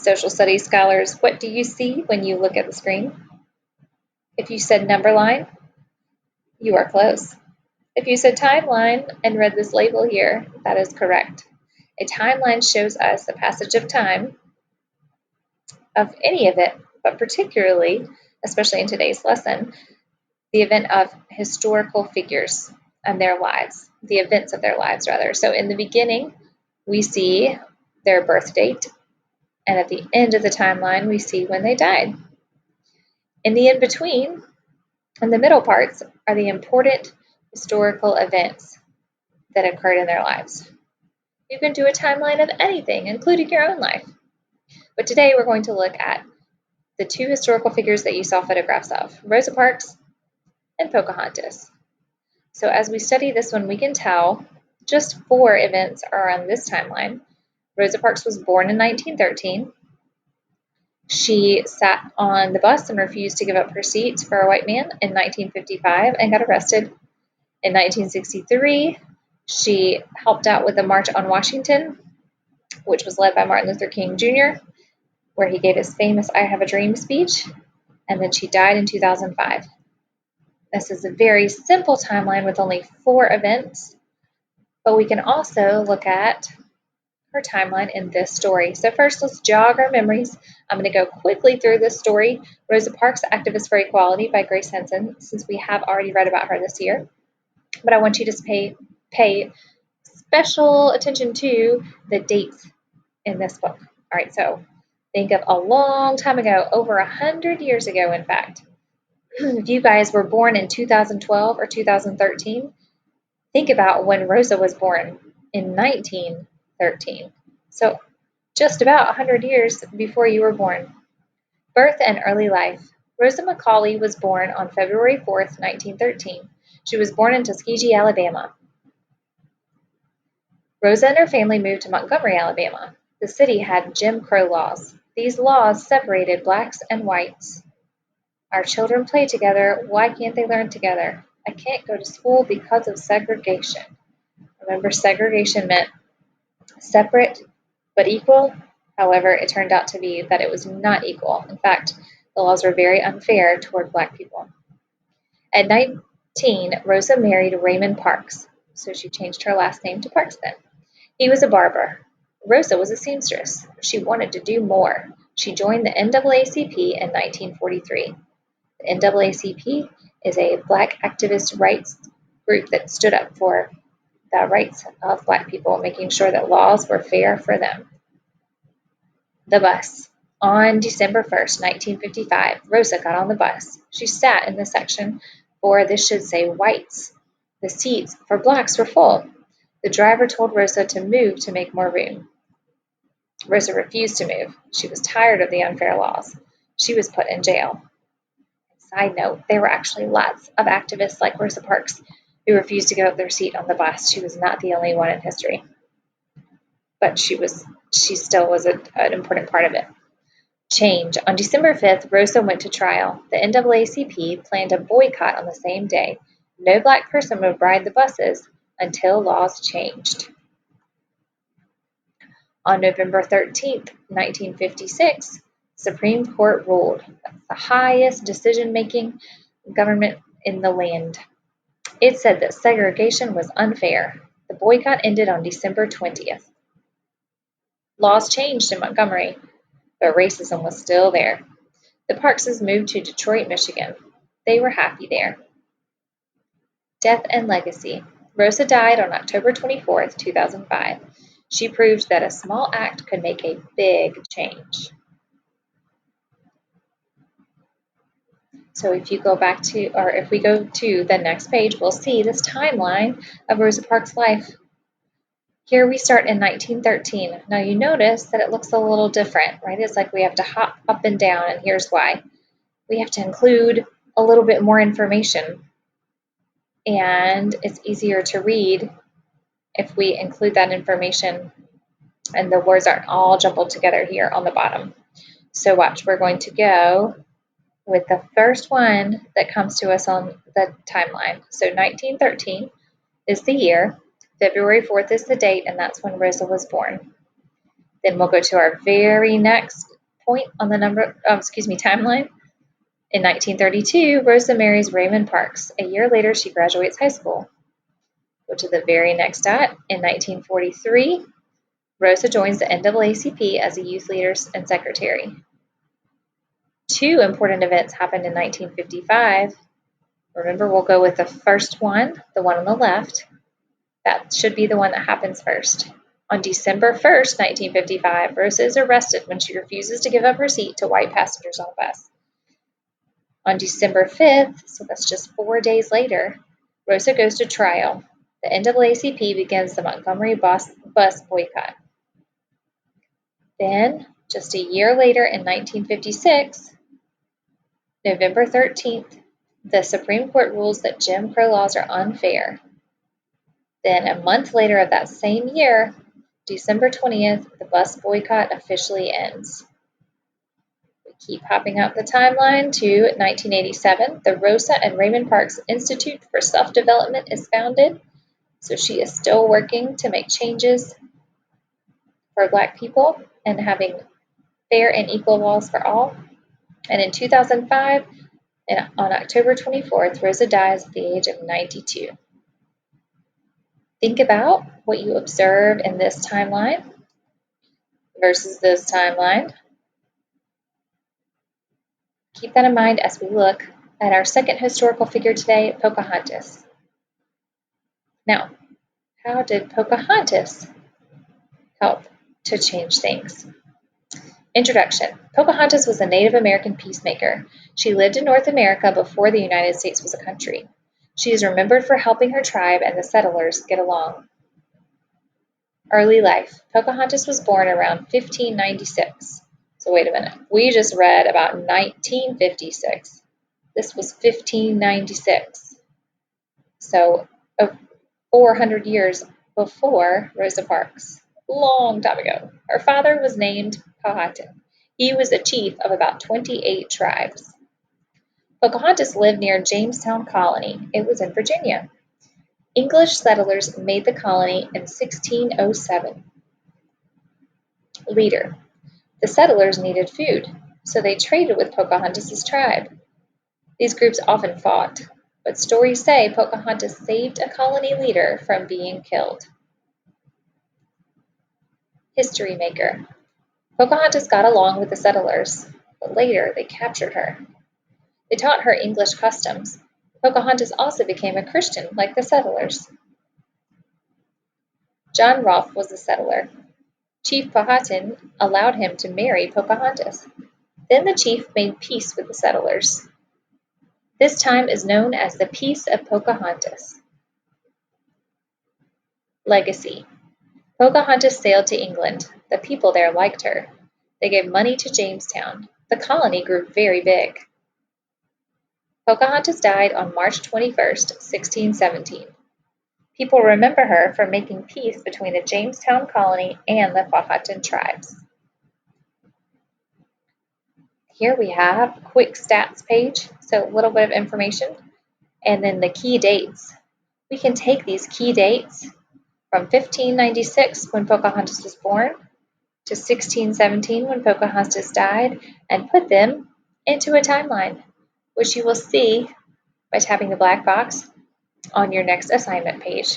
Social studies scholars, what do you see when you look at the screen? If you said number line, you are close. If you said timeline and read this label here, that is correct. A timeline shows us the passage of time of any event, but particularly, especially in today's lesson, the event of historical figures and their lives, the events of their lives, rather. So in the beginning, we see their birth date, and at the end of the timeline, we see when they died. In the in-between, and the middle parts, are the important historical events that occurred in their lives. You can do a timeline of anything, including your own life. But today we're going to look at the two historical figures that you saw photographs of, Rosa Parks and Pocahontas. So as we study this one, we can tell just 4 events are on this timeline. Rosa Parks was born in 1913. She sat on the bus and refused to give up her seat for a white man in 1955 and got arrested. In 1963, she helped out with the March on Washington, which was led by Martin Luther King Jr., where he gave his famous I Have a Dream speech, and then she died in 2005. This is a very simple timeline with only 4 events, but we can also look at her timeline in this story. So first, let's jog our memories. I'm going to go quickly through this story, Rosa Parks, Activist for Equality by Grace Henson, since we have already read about her this year. But I want you to pay special attention to the dates in this book. All right, so think of a long time ago, over 100 years ago, in fact. If you guys were born in 2012 or 2013, think about when Rosa was born in 1913. So just about 100 years before you were born. Birth and early life. Rosa Macaulay was born on February 4th, 1913. She was born in Tuskegee, Alabama. Rosa and her family moved to Montgomery, Alabama. The city had Jim Crow laws. These laws separated blacks and whites. Our children play together. Why can't they learn together? I can't go to school because of segregation. Remember, segregation meant separate but equal. However, it turned out to be that it was not equal. In fact, the laws were very unfair toward black people. At 19, Rosa married Raymond Parks, so she changed her last name to Parkston. He was a barber. Rosa was a seamstress. She wanted to do more. She joined the NAACP in 1943. The NAACP is a black activist rights group that stood up for the rights of black people, making sure that laws were fair for them. The bus. On December 1st, 1955, Rosa got on the bus. She sat in the section for, this should say, whites. The seats for blacks were full. The driver told Rosa to move to make more room. Rosa refused to move. She was tired of the unfair laws. She was put in jail. Side note, there were actually lots of activists like Rosa Parks who refused to give up their seat on the bus. She was not the only one in history. But she still was an important part of it. Change. On December 5th, Rosa went to trial. The NAACP planned a boycott on the same day. No black person would ride the buses until laws changed. On November 13th, 1956, Supreme Court ruled. That's the highest decision-making government in the land. It said that segregation was unfair. The boycott ended on December 20th. Laws changed in Montgomery, but racism was still there. The Parkses moved to Detroit, Michigan. They were happy there. Death and legacy. Rosa died on October 24th, 2005. She proved that a small act could make a big change. So if we go to the next page, we'll see this timeline of Rosa Parks' life. Here we start in 1913. Now you notice that it looks a little different, right? It's like we have to hop up and down, and here's why. We have to include a little bit more information, and it's easier to read if we include that information and the words aren't all jumbled together here on the bottom. So watch, we're going to go with the first one that comes to us on the timeline. So 1913 is the year. February 4th is the date, and that's when Rosa was born. Then we'll go to our very next point on the timeline. In 1932, Rosa marries Raymond Parks. A year later, she graduates high school. Go to the very next dot. In 1943, Rosa joins the NAACP as a youth leader and secretary. Two important events happened in 1955. Remember, we'll go with the first one, the one on the left. That should be the one that happens first. On December 1st, 1955, Rosa is arrested when she refuses to give up her seat to white passengers on a bus. On December 5th, so that's just 4 days later, Rosa goes to trial. The NAACP begins the Montgomery bus boycott. Then, just a year later in 1956, November 13th, the Supreme Court rules that Jim Crow laws are unfair. Then, a month later of that same year, December 20th, the bus boycott officially ends. We keep hopping up the timeline to 1987. The Rosa and Raymond Parks Institute for Self-Development is founded. So she is still working to make changes for Black people and having fair and equal laws for all. And in 2005, on October 24th, Rosa dies at the age of 92. Think about what you observe in this timeline versus this timeline. Keep that in mind as we look at our second historical figure today, Pocahontas. Now, how did Pocahontas help to change things? Introduction. Pocahontas was a Native American peacemaker. She lived in North America before the United States was a country. She is remembered for helping her tribe and the settlers get along. Early life. Pocahontas was born around 1596. So wait a minute. We just read about 1956. This was 1596. So 400 years before Rosa Parks. Long time ago. Her father was named Powhatan. He was a chief of about 28 tribes. Pocahontas lived near Jamestown Colony. It was in Virginia. English settlers made the colony in 1607. Leader. The settlers needed food, so they traded with Pocahontas' tribe. These groups often fought, but stories say Pocahontas saved a colony leader from being killed. History maker. Pocahontas got along with the settlers, but later they captured her. They taught her English customs. Pocahontas also became a Christian like the settlers. John Rolfe was a settler. Chief Powhatan allowed him to marry Pocahontas. Then the chief made peace with the settlers. This time is known as the Peace of Pocahontas. Legacy. Pocahontas sailed to England. The people there liked her. They gave money to Jamestown. The colony grew very big. Pocahontas died on March 21st, 1617. People remember her for making peace between the Jamestown colony and the Powhatan tribes. Here we have a quick stats page, so a little bit of information, and then the key dates. We can take these key dates from 1596 when Pocahontas was born to 1617 when Pocahontas died and put them into a timeline, which you will see by tapping the black box on your next assignment page.